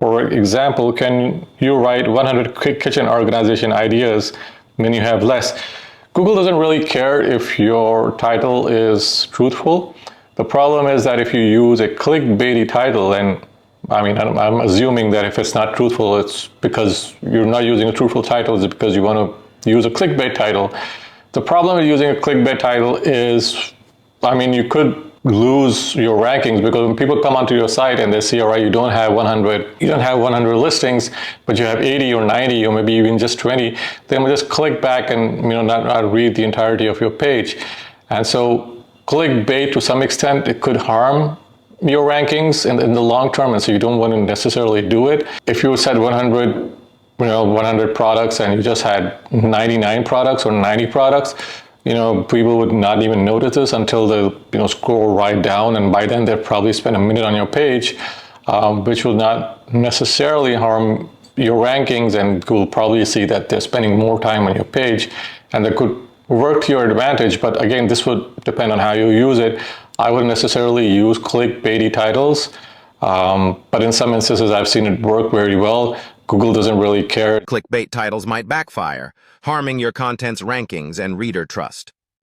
For example, can you write 100 quick kitchen organization ideas when you have less? Google doesn't really care if your title is truthful. The problem is that if you use a clickbaity title, and I'm assuming that if it's not truthful, it's because you're not using a truthful title, it's because you want to use a clickbait title. The problem with using a clickbait title is, you could lose your rankings, because when people come onto your site and they see, all right, you don't have 100 listings, but you have 80 or 90 or maybe even just 20, they will just click back and not read the entirety of your page. And so clickbait, to some extent, it could harm your rankings in the long term, and so you don't want to necessarily do it. If you said 100 products and you just had 99 products or 90 products, people would not even notice this until they scroll right down, and by then they've probably spent a minute on your page, which will not necessarily harm your rankings, and you'll probably see that they're spending more time on your page, and that could work to your advantage. But again, this would depend on how you use it. I wouldn't necessarily use clickbaity titles, but in some instances I've seen it work very well. Google doesn't really care. Clickbait titles might backfire, harming your content's rankings and reader trust.